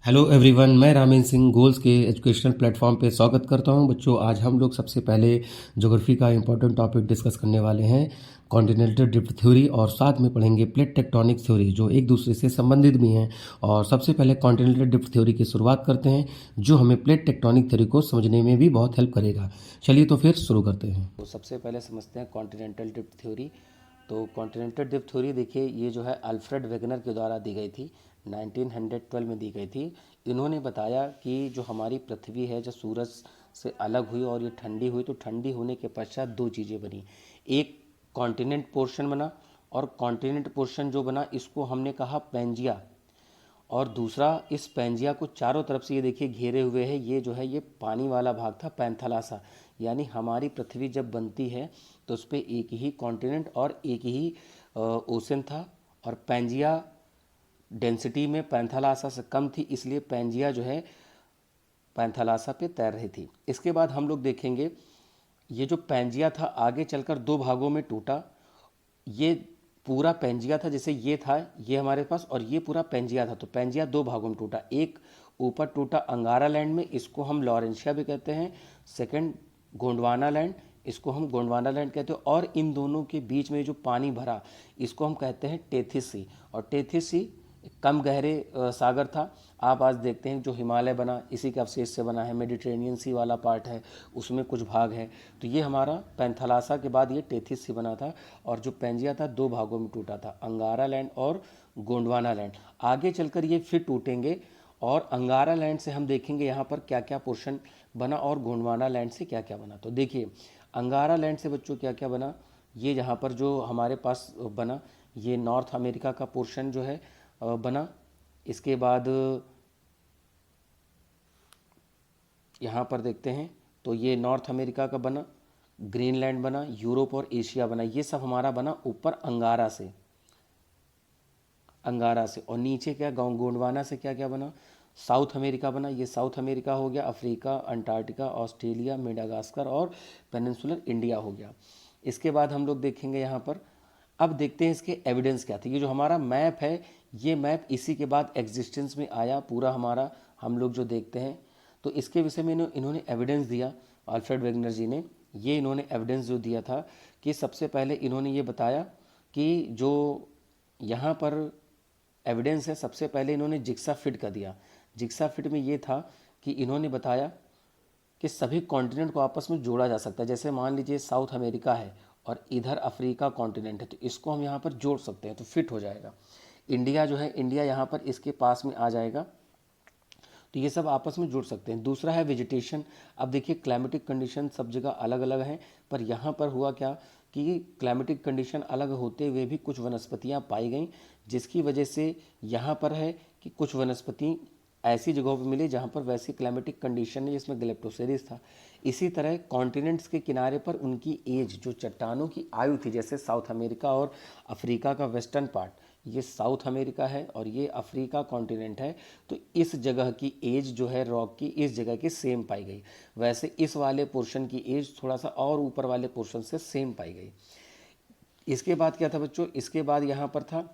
Hello everyone, मैं ramen Singh goals के educational platform पे स्वागत करता हूं। बच्चों, आज हम लोग सबसे पहले ज्योग्राफी का इम्पोर्टेंट टॉपिक डिस्कस करने वाले हैं, कॉन्टिनेंटल ड्रिफ्ट थ्योरी, और साथ में पढ़ेंगे प्लेट टेक्टोनिक थ्योरी, जो एक दूसरे से संबंधित भी हैं। और सबसे पहले कॉन्टिनेंटल ड्रिफ्ट थ्योरी की शुरुआत करते हैं, जो हमें प्लेट टेक्टोनिक थ्योरी को समझने में भी बहुत हेल्प करेगा। चलिए तो फिर शुरू करते हैं। तो सबसे पहले समझते हैं कॉन्टिनेंटल ड्रिफ्ट थ्योरी। तो कॉन्टिनेंटल ड्रिफ्ट थ्योरी देखिए, ये जो है अल्फ्रेड वेगनर के द्वारा दी गई थी, 1912 में दी गई थी। इन्होंने बताया कि जो हमारी पृथ्वी है, जब सूरज से अलग हुई और ये ठंडी हुई, तो ठंडी होने के पश्चात दो चीज़ें बनी। एक कॉन्टिनेंट पोर्शन बना, और कॉन्टिनेंट पोर्शन जो बना इसको हमने कहा पेंजिया। और दूसरा, इस पेंजिया को चारों तरफ से ये देखिए घेरे हुए है, ये जो है ये पानी वाला भाग था, पैंथलासा। यानी हमारी पृथ्वी जब बनती है तो उस पर एक ही कॉन्टिनेंट और एक ही ओशन था, और पेंजिया डेंसिटी में पैंथालासा से कम थी, इसलिए पेंजिया जो है पैंथालासा पे तैर रही थी। इसके बाद हम लोग देखेंगे, ये जो पेंजिया था आगे चलकर दो भागों में टूटा। ये पूरा पेंजिया था, जैसे ये था ये हमारे पास, और ये पूरा पेंजिया था। तो पेंजिया दो भागों में टूटा, एक ऊपर टूटा अंगारा लैंड में, इसको हम लॉरेंशिया भी कहते हैं। सेकंड गोंडवाना लैंड, इसको हम गोंडवाना लैंड कहते हैं। और इन दोनों के बीच में जो पानी भरा, इसको हम कहते हैं टेथिस सी। और टेथिस सी कम गहरे सागर था। आप आज देखते हैं जो हिमालय बना इसी के अवशेष से बना है, मेडिटेरेनियन सी वाला पार्ट है, उसमें कुछ भाग है। तो ये हमारा पैंथालासा के बाद ये टेथिस सी बना था। और जो पेंजिया था दो भागों में टूटा था, अंगारा लैंड और गोंडवाना लैंड। आगे चलकर ये फिर टूटेंगे, और अंगारा लैंड से हम देखेंगे यहाँ पर क्या क्या पोर्शन बना, और गोंडवाना लैंड से क्या क्या बना। तो देखिए, अंगारा लैंड से बच्चों क्या क्या बना, ये यहाँ पर जो हमारे पास बना, ये नॉर्थ अमेरिका का पोर्शन जो है बना। इसके बाद यहाँ पर देखते हैं तो ये नॉर्थ अमेरिका का बना, ग्रीनलैंड बना, यूरोप और एशिया बना। ये सब हमारा बना ऊपर अंगारा से, और नीचे क्या गोंडवाना से क्या क्या बना, साउथ अमेरिका बना। ये साउथ अमेरिका हो गया, अफ्रीका, अंटार्कटिका, ऑस्ट्रेलिया, मेडागास्कर और पेनिनसुलर इंडिया हो गया। इसके बाद हम लोग देखेंगे यहाँ पर, अब देखते हैं इसके एविडेंस क्या थे। ये जो हमारा मैप है, ये मैप इसी के बाद एग्जिस्टेंस में आया पूरा हमारा, हम लोग जो देखते हैं। तो इसके विषय में इन्होंने एविडेंस दिया, अल्फ्रेड वेगनर जी ने। ये इन्होंने एविडेंस जो दिया था कि सबसे पहले इन्होंने ये बताया कि जो यहाँ पर एविडेंस है, सबसे पहले इन्होंने जिक्सा फिट का दिया। जिक्सा फिट में ये था कि इन्होंने बताया कि सभी कॉन्टिनेंट को आपस में जोड़ा जा सकता है। जैसे मान लीजिए साउथ अमेरिका है और इधर अफ्रीका कॉन्टिनेंट है, तो इसको हम यहाँ पर जोड़ सकते हैं, तो फिट हो जाएगा। इंडिया जो है, इंडिया यहाँ पर इसके पास में आ जाएगा, तो ये सब आपस में जुड़ सकते हैं। दूसरा है वेजिटेशन। अब देखिए, क्लाइमेटिक कंडीशन सब जगह अलग अलग हैं, पर यहाँ पर हुआ क्या कि क्लाइमेटिक कंडीशन अलग होते हुए भी कुछ वनस्पतियाँ पाई गई, जिसकी वजह से यहाँ पर है कि कुछ वनस्पति ऐसी जगहों पर मिली जहाँ पर वैसी क्लाइमेटिक कंडीशन है, जिसमें ग्लेप्टोसेरिस था। इसी तरह कॉन्टिनेंट्स के किनारे पर उनकी एज, जो चट्टानों की आयु थी, जैसे साउथ अमेरिका और अफ्रीका का वेस्टर्न पार्ट, ये साउथ अमेरिका है और ये अफ्रीका कॉन्टिनेंट है, तो इस जगह की एज जो है रॉक की, इस जगह की सेम पाई गई। वैसे इस वाले पोर्शन की एज थोड़ा सा और ऊपर वाले पोर्शन से सेम पाई गई। इसके बाद क्या था बच्चों, इसके बाद यहाँ पर था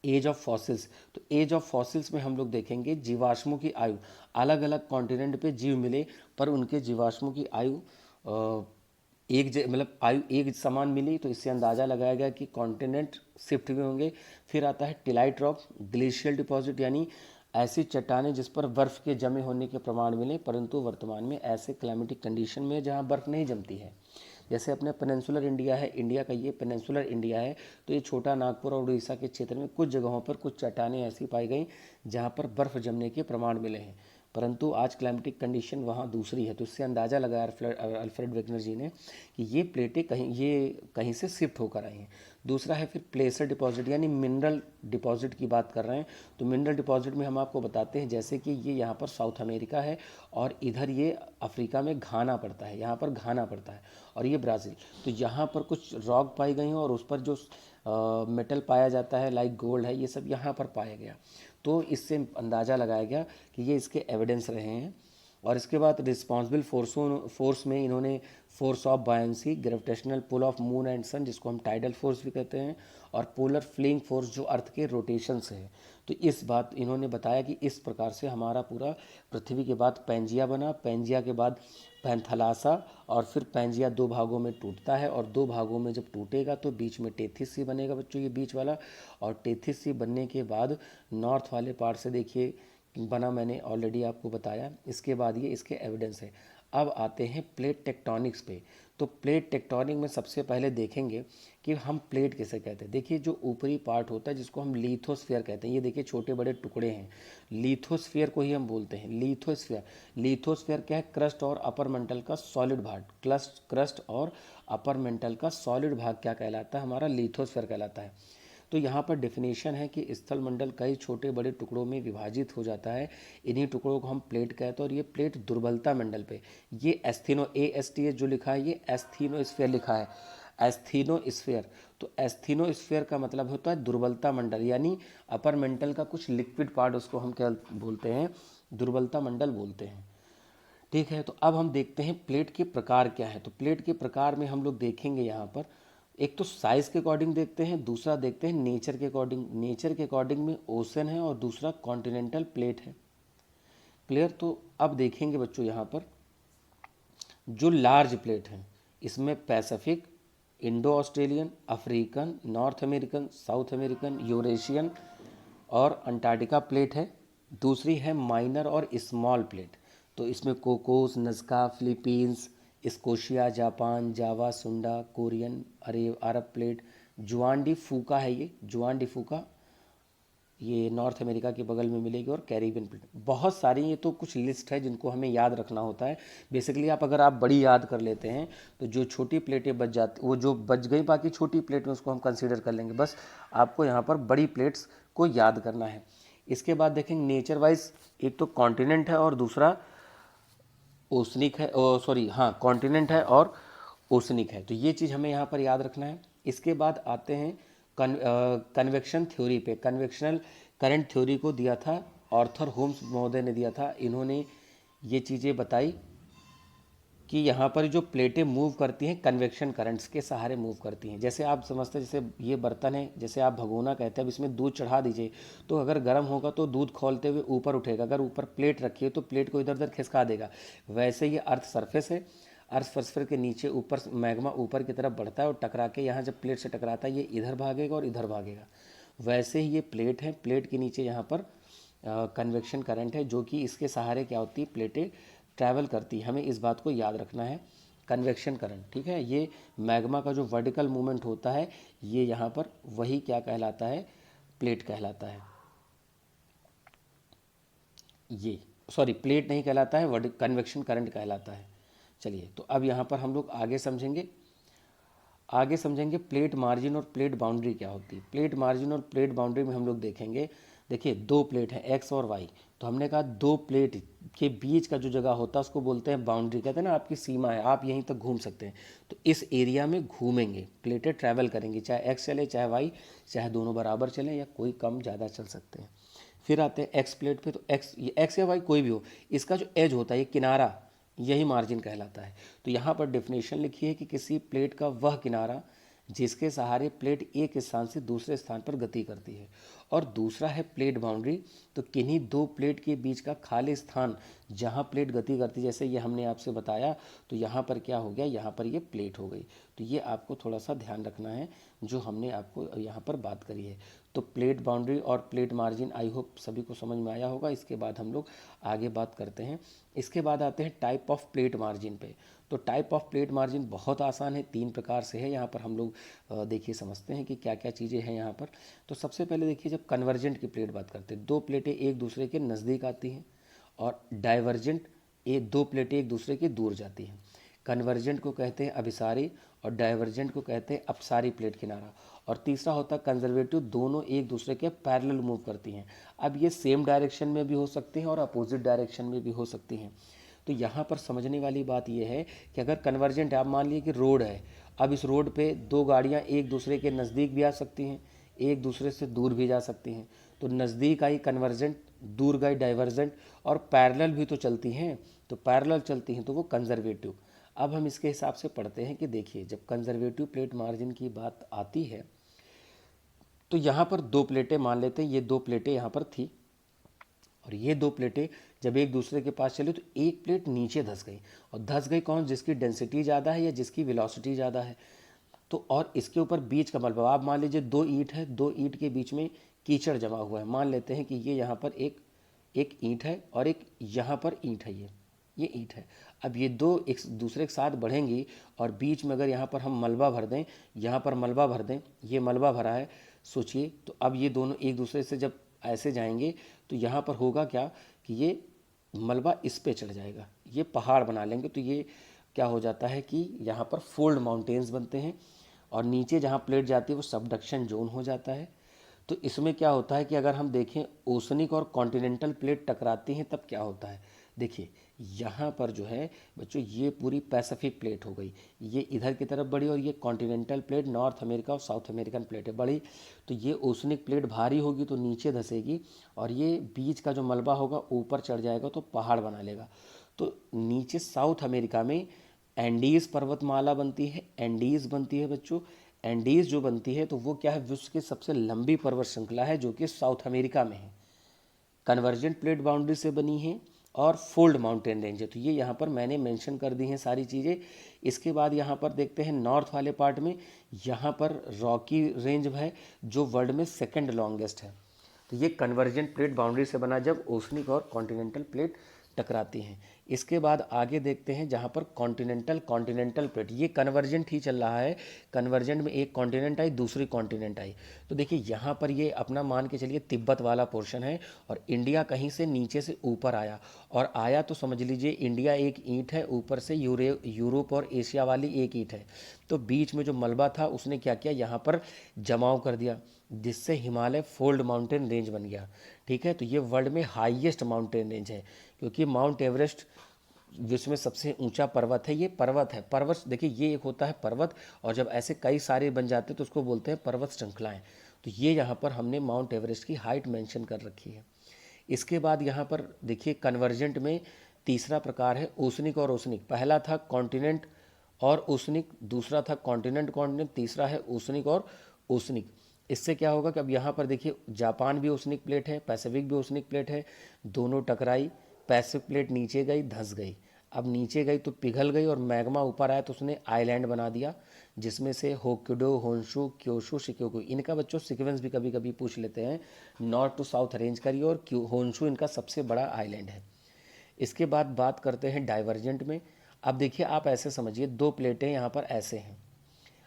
एज ऑफ फॉसिल्स। तो एज ऑफ फॉसिल्स में हम लोग देखेंगे जीवाश्मों की आयु, अलग अलग कॉन्टिनेंट पे जीव मिले, पर उनके जीवाश्मों की आयु मतलब आयु एक समान मिली, तो इससे अंदाज़ा लगाया गया कि कॉन्टिनेंट शिफ्ट हुए होंगे। फिर आता है टिलाइट रॉक, ग्लेशियल डिपॉजिट, यानी ऐसी चट्टानें जिस पर बर्फ़ के जमे होने के प्रमाण मिले, परंतु वर्तमान में ऐसे क्लाइमेटिक कंडीशन में जहाँ बर्फ़ नहीं जमती है। जैसे अपने पेनिनसुलर इंडिया है, इंडिया का ये पेनिनसुलर इंडिया है, तो ये छोटा नागपुर और उड़ीसा के क्षेत्र में कुछ जगहों पर कुछ चट्टानें ऐसी पाई गई जहाँ पर बर्फ़ जमने के प्रमाण मिले हैं, परंतु आज क्लाइमेटिक कंडीशन वहाँ दूसरी है। तो इससे अंदाज़ा लगाया अल्फ्रेड वेगनर जी ने कि ये प्लेटें कहीं से शिफ्ट होकर आई हैं। दूसरा है फिर प्लेसर डिपॉजिट, यानी मिनरल डिपॉजिट की बात कर रहे हैं। तो मिनरल डिपॉजिट में हम आपको बताते हैं, जैसे कि ये यहाँ पर साउथ अमेरिका है और इधर ये अफ्रीका में घाना पड़ता है, यहाँ पर घाना पड़ता है, और ये ब्राज़ील। तो यहाँ पर कुछ रॉक पाई गई हैं, और उस पर जो मेटल पाया जाता है लाइक गोल्ड है, ये सब यहाँ पर पाया गया। तो इससे अंदाज़ा लगाया गया कि ये इसके एविडेंस रहे हैं। और इसके बाद रिस्पॉन्सिबल फोर्स में इन्होंने force of buoyancy, gravitational pull of moon and sun जिसको हम टाइडल फोर्स भी कहते हैं, और पोलर फ्लिंग फोर्स जो अर्थ के रोटेशन से है। तो इस बात इन्होंने बताया कि इस प्रकार से हमारा पूरा पृथ्वी के बाद पैंजिया बना, पैंजिया के बाद पैंथलासा, और फिर पैंजिया दो भागों में टूटता है, और दो भागों में जब टूटेगा तो बीच में टेथिस सी बनेगा बच्चों, ये बीच वाला। और टेथिस सी बनने के बाद नॉर्थ वाले पार्ट से देखिए बना, मैंने ऑलरेडी आपको बताया। इसके बाद ये इसके एविडेंस है। अब आते हैं प्लेट टेक्टोनिक्स पे। तो प्लेट टेक्टोनिक में सबसे पहले देखेंगे कि हम प्लेट किसे कहते हैं। देखिए जो ऊपरी पार्ट होता है जिसको हम लिथोस्फीयर कहते हैं, ये देखिए छोटे बड़े टुकड़े हैं, लिथोस्फीयर को ही हम बोलते हैं लिथोस्फीयर। लिथोस्फीयर क्या है? क्रस्ट और अपर मेंटल का सॉलिड भाग, क्रस्ट और अपर मेंटल का सॉलिड भाग क्या कहलाता है? हमारा लिथोस्फीयर कहलाता है। तो यहाँ पर डेफिनेशन है कि स्थल मंडल कई छोटे बड़े टुकड़ों में विभाजित हो जाता है, इन्हीं टुकड़ों को हम प्लेट कहते हैं। और ये प्लेट दुर्बलता मंडल पे, ये एस्थीनो ASTH जो लिखा है ये एस्थीनोस्फीयर लिखा है, एस्थीनोस्फीयर। तो एस्थीनोस्फीयर का मतलब होता है दुर्बलता मंडल, यानी अपर मेंटल का कुछ लिक्विड पार्ट, उसको हम क्या बोलते हैं? दुर्बलता मंडल बोलते हैं। ठीक है, तो अब हम देखते हैं प्लेट के प्रकार क्या है। तो प्लेट के प्रकार में हम लोग देखेंगे यहाँ पर, एक तो साइज़ के अकॉर्डिंग देखते हैं, दूसरा देखते हैं नेचर के अकॉर्डिंग। नेचर के अकॉर्डिंग में ओशन है और दूसरा कॉन्टिनेंटल प्लेट है। क्लियर? तो अब देखेंगे बच्चों यहाँ पर जो लार्ज प्लेट है, इसमें Pacific, Indo Australian, African, north American, south American, Eurasian और अंटार्कटिका प्लेट है। दूसरी है माइनर और स्मॉल प्लेट। तो इसमें कोकोस, नज़का, फिलीपींस, स्कोशिया, जापान, जावा, सुंडा, कोरियन, अरब प्लेट, जुआन डी फूका है, ये जुआन डी फूका, ये नॉर्थ अमेरिका के बगल में मिलेगी, और कैरिबियन प्लेट। बहुत सारी, ये तो कुछ लिस्ट है जिनको हमें याद रखना होता है। बेसिकली अगर आप बड़ी याद कर लेते हैं तो जो छोटी प्लेटें बच जाती, वो जो बच गई बाकी छोटी प्लेट में, उसको हम कंसीडर कर लेंगे। बस आपको यहाँ पर बड़ी प्लेट्स को याद करना है। इसके बाद देखेंगे नेचर वाइज, एक तो कॉन्टिनेंट है और दूसरा ओसनिक है, सॉरी हाँ, कॉन्टिनेंट है और ओसनिक है। तो ये चीज़ हमें यहाँ पर याद रखना है। इसके बाद आते हैं कन्वेक्शन थ्योरी पे। कन्वेक्शनल करंट थ्योरी को दिया था आर्थर होम्स महोदय ने दिया था। इन्होंने ये चीज़ें बताई कि यहाँ पर जो प्लेटें मूव करती हैं कन्वेक्शन करंट्स के सहारे मूव करती हैं। जैसे आप समझते हैं, जैसे ये बर्तन है, जैसे आप भगोना कहते हैं, अब इसमें दूध चढ़ा दीजिए तो अगर गर्म होगा तो दूध खौलते हुए ऊपर उठेगा, अगर ऊपर प्लेट रखिए तो प्लेट को इधर उधर खिसका देगा। वैसे ये अर्थ सरफेस है, अर्थ सरफेस के नीचे ऊपर मैग्मा ऊपर की तरफ बढ़ता है और टकरा के यहाँ जब प्लेट से टकराता है ये इधर भागेगा और इधर भागेगा। वैसे ही ये प्लेट है, प्लेट के नीचे यहाँ पर कन्वेक्शन करंट है, जो कि इसके सहारे क्या होती है, प्लेटें ट्रैवल करती है। हमें इस बात को याद रखना है, कन्वेक्शन करंट। ठीक है, ये मैग्मा का जो वर्टिकल मूवमेंट होता है, ये यहाँ पर वही क्या कहलाता है, प्लेट कहलाता है। ये सॉरी, प्लेट नहीं कहलाता है, कन्वेक्शन करंट कहलाता है। चलिए, तो अब यहाँ पर हम लोग आगे समझेंगे प्लेट मार्जिन और प्लेट बाउंड्री क्या होती है। प्लेट मार्जिन और प्लेट बाउंड्री में हम लोग देखेंगे, देखिए दो प्लेट है एक्स और वाई, तो हमने कहा दो प्लेट के बीच का जो जगह होता है उसको बोलते हैं बाउंड्री। कहते हैं ना आपकी सीमा है, आप यहीं तक घूम सकते हैं। तो इस एरिया में घूमेंगे, प्लेटें ट्रैवल करेंगी, चाहे एक्स चले चाहे वाई, चाहे दोनों बराबर चलें या कोई कम ज़्यादा चल सकते हैं। फिर आते हैं एक्स प्लेट पे। तो एक्स या वाई कोई भी हो, इसका जो एज होता है, ये किनारा, यही मार्जिन कहलाता है। तो यहाँ पर डेफिनेशन लिखी है कि किसी प्लेट का वह किनारा जिसके सहारे प्लेट एक स्थान से दूसरे स्थान पर गति करती है। और दूसरा है प्लेट बाउंड्री, तो किन्हीं दो प्लेट के बीच का खाली स्थान जहाँ प्लेट गति करती है, जैसे ये हमने आपसे बताया, तो यहाँ पर क्या हो गया, यहाँ पर ये प्लेट हो गई। तो ये आपको थोड़ा सा ध्यान रखना है जो हमने आपको यहाँ पर बात करी है। तो प्लेट बाउंड्री और प्लेट मार्जिन आई होप सभी को समझ में आया होगा। इसके बाद हम लोग आगे बात करते हैं। इसके बाद आते हैं टाइप ऑफ प्लेट मार्जिन पे। तो टाइप ऑफ प्लेट मार्जिन बहुत आसान है, तीन प्रकार से है। यहाँ पर हम लोग देखिए समझते हैं कि क्या क्या चीज़ें हैं यहाँ पर। तो सबसे पहले देखिए, जब कन्वर्जेंट की प्लेट बात करते हैं, दो प्लेटें एक दूसरे के नज़दीक आती हैं, और डाइवर्जेंट दो प्लेटें एक दूसरे के दूर जाती हैं। कन्वर्जेंट को कहते हैं अभिसारी और डाइवर्जेंट को कहते हैं अपसारी प्लेट किनारा। और तीसरा होता है कंजर्वेटिव, दोनों एक दूसरे के पैरेलल मूव करती हैं। अब ये सेम डायरेक्शन में भी हो सकती हैं और अपोजिट डायरेक्शन में भी हो सकती हैं। तो यहाँ पर समझने वाली बात यह है कि अगर कन्वर्जेंट, आप मान लीजिए कि रोड है, अब इस रोड पे दो गाड़ियाँ एक दूसरे के नज़दीक भी आ सकती हैं, एक दूसरे से दूर भी जा सकती हैं। तो नज़दीक आई कन्वर्जेंट, दूर गई डाइवर्जेंट, और पैरेलल भी तो चलती हैं, तो पैरेलल चलती हैं तो वो कंजर्वेटिव। अब हम इसके हिसाब से पढ़ते हैं कि देखिए जब कंजर्वेटिव प्लेट मार्जिन की बात आती है तो यहाँ पर दो प्लेटें मान लेते हैं, ये दो प्लेटें यहाँ पर थी और ये दो प्लेटें जब एक दूसरे के पास चली तो एक प्लेट नीचे धंस गई, और धंस गई कौन, जिसकी डेंसिटी ज़्यादा है या जिसकी वेलोसिटी ज़्यादा है। तो और इसके ऊपर बीच का मलबा, आप मान लीजिए दो ईंट है, दो ईंट के बीच में कीचड़ जमा हुआ है। मान लेते हैं कि ये यहाँ पर एक ईंट है और एक यहाँ पर ईंट है, ये ईंट है। अब ये दो एक दूसरे के साथ बढ़ेंगी और बीच में अगर यहाँ पर हम मलबा भर दें, यहाँ पर मलबा भर दें, ये मलबा भरा है, सोचिए। तो अब ये दोनों एक दूसरे से जब ऐसे जाएंगे तो यहाँ पर होगा क्या कि ये मलबा इस पे चढ़ जाएगा, ये पहाड़ बना लेंगे। तो ये क्या हो जाता है कि यहाँ पर फोल्ड माउंटेन्स बनते हैं, और नीचे जहाँ प्लेट जाती है वो सबडक्शन जोन हो जाता है। तो इसमें क्या होता है कि अगर हम देखें ओशनिक और कॉन्टिनेंटल प्लेट टकराती हैं तब क्या होता है, देखिए यहाँ पर जो है बच्चों ये पूरी पैसिफिक प्लेट हो गई, ये इधर की तरफ बढ़ी, और ये कॉन्टिनेंटल प्लेट नॉर्थ अमेरिका और साउथ अमेरिकन प्लेट है बढ़ी। तो ये ओशनिक प्लेट भारी होगी तो नीचे धंसेगी, और ये बीच का जो मलबा होगा ऊपर चढ़ जाएगा तो पहाड़ बना लेगा। तो नीचे साउथ अमेरिका में एंडीज पर्वतमाला बनती है, एंडीज बनती है बच्चों। एंडीज जो बनती है तो वो क्या है, विश्व की सबसे लंबी पर्वत श्रृंखला है जो कि साउथ अमेरिका में है, कन्वर्जेंट प्लेट बाउंड्री से बनी है और फोल्ड माउंटेन रेंज है। तो ये यहाँ पर मैंने मेंशन कर दी हैं सारी चीज़ें। इसके बाद यहाँ पर देखते हैं नॉर्थ वाले पार्ट में, यहाँ पर रॉकी रेंज है जो वर्ल्ड में सेकंड लॉन्गेस्ट है। तो ये कन्वर्जेंट प्लेट बाउंड्री से बना जब ओशनिक और कॉन्टिनेंटल प्लेट टकराती हैं। इसके बाद आगे देखते हैं जहाँ पर कॉन्टिनेंटल प्लेट, ये कन्वर्जेंट ही चल रहा है, कन्वर्जेंट में एक कॉन्टिनेंट आई दूसरी कॉन्टिनेंट आई। तो देखिए यहाँ पर ये अपना मान के चलिए तिब्बत वाला पोर्शन है, और इंडिया कहीं से नीचे से ऊपर आया, और आया तो समझ लीजिए इंडिया एक ईंट है, ऊपर से यूरोप और एशिया वाली एक ईंट है। तो बीच में जो मलबा था उसने क्या किया, यहाँ पर जमाव कर दिया, जिससे हिमालय फोल्ड माउंटेन रेंज बन गया। ठीक है, तो ये वर्ल्ड में हाईएस्ट माउंटेन रेंज है, क्योंकि माउंट एवरेस्ट विश्व में सबसे ऊंचा पर्वत है, ये पर्वत है। पर्वत देखिए ये एक होता है पर्वत, और जब ऐसे कई सारे बन जाते हैं तो उसको बोलते हैं पर्वत श्रृंखलाएं। तो ये यहाँ पर हमने माउंट एवरेस्ट की हाइट मेंशन कर रखी है। इसके बाद यहाँ पर देखिए कन्वर्जेंट में तीसरा प्रकार है ओशनिक और ओशनिक। पहला था कॉन्टिनेंट और ओशनिक, दूसरा था कॉन्टिनेंट कॉन्टिनेंट, तीसरा है ओशनिक और ओशनिक। इससे क्या होगा कि अब यहाँ पर देखिए जापान भी ओशनिक प्लेट है, पैसिफिक भी ओशनिक प्लेट है, दोनों टकराई, पैसिफिक प्लेट नीचे गई, धंस गई। अब नीचे गई तो पिघल गई, और मैग्मा ऊपर आया तो उसने आइलैंड बना दिया, जिसमें से होक्किडो, होन्शु, क्योशु, शिक्योकु, इनका बच्चों सीक्वेंस भी कभी कभी पूछ लेते हैं, नॉर्थ टू साउथ अरेंज करिए, और होन्शु इनका सबसे बड़ा आइलैंड है। इसके बाद बात करते हैं डाइवर्जेंट में। अब देखिए आप ऐसे समझिए दो प्लेटें यहाँ पर ऐसे हैं,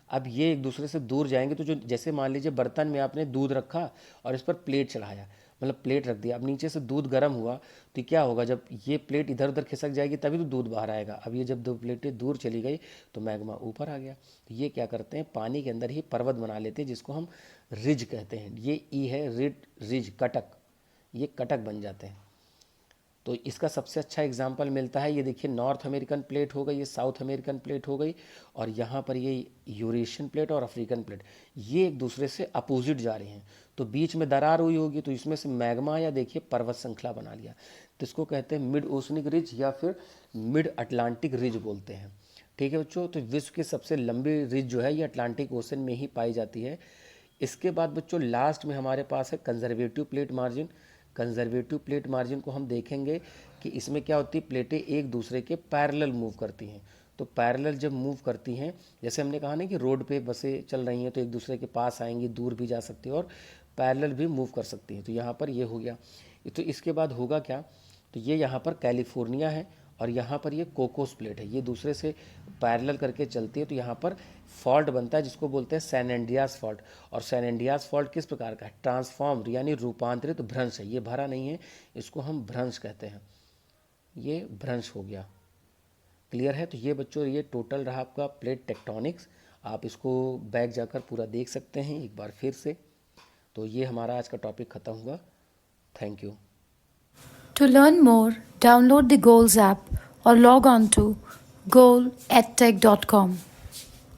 अब ये एक दूसरे से दूर जाएंगे तो जो जैसे मान लीजिए बर्तन में आपने दूध रखा और इस पर प्लेट चढ़ाया, मतलब प्लेट रख दिया, अब नीचे से दूध गर्म हुआ तो क्या होगा, जब ये प्लेट इधर उधर खिसक जाएगी तभी तो दूध बाहर आएगा। अब ये जब दो प्लेटें दूर चली गई तो मैग्मा ऊपर आ गया। तो ये क्या करते हैं, पानी के अंदर ही पर्वत बना लेते हैं, जिसको हम रिज कहते हैं। ये ई है रिज, कटक, ये कटक बन जाते हैं। तो इसका सबसे अच्छा एग्जाम्पल मिलता है, ये देखिए नॉर्थ अमेरिकन प्लेट हो गई, ये साउथ अमेरिकन प्लेट हो गई, और यहाँ पर ये यूरेशियन प्लेट और अफ्रीकन प्लेट, ये एक दूसरे से अपोजिट जा रही हैं। तो बीच में दरार हुई होगी तो इसमें से मैग्मा या देखिए पर्वत श्रृंखला बना लिया। तो इसको कहते हैं मिड ओशनिक रिज या फिर मिड अटलांटिक रिज बोलते हैं। ठीक है बच्चों, तो विश्व की सबसे लंबी रिज जो है ये अटलांटिक ओशन में ही पाई जाती है। इसके बाद बच्चों लास्ट में हमारे पास है conservative plate margin. Conservative plate margin को हम देखेंगे कि इसमें क्या होती है, प्लेटें एक दूसरे के पैरेलल मूव करती हैं। तो पैरेलल जब मूव करती हैं, जैसे हमने कहा ना कि रोड पे बसें चल रही हैं तो एक दूसरे के पास आएंगी, दूर भी जा सकती हैं और पैरेलल भी मूव कर सकती हैं। तो यहाँ पर ये हो गया। तो इसके बाद होगा क्या, तो ये यहाँ पर कैलिफोर्निया है और यहाँ पर ये कोकोस प्लेट है, ये दूसरे से पैरेलल करके चलती है। तो यहाँ पर फॉल्ट बनता है जिसको बोलते हैं सैन एंड्रियास फॉल्ट। और सैन एंड्रियास फॉल्ट किस प्रकार का है, ट्रांसफॉर्म्ड यानी रूपांतरित भ्रंश है, ये भरा नहीं है, इसको हम भ्रंश कहते हैं, ये भ्रंश हो गया। क्लियर है। तो ये बच्चों ये टोटल रहा आपका प्लेट टेक्टोनिक्स। आप इसको बैक जाकर पूरा देख सकते हैं एक बार फिर से। तो ये हमारा आज का टॉपिक खत्म हुआ। Thank you. To learn more, download the Goals app or log on to goal@tech.com.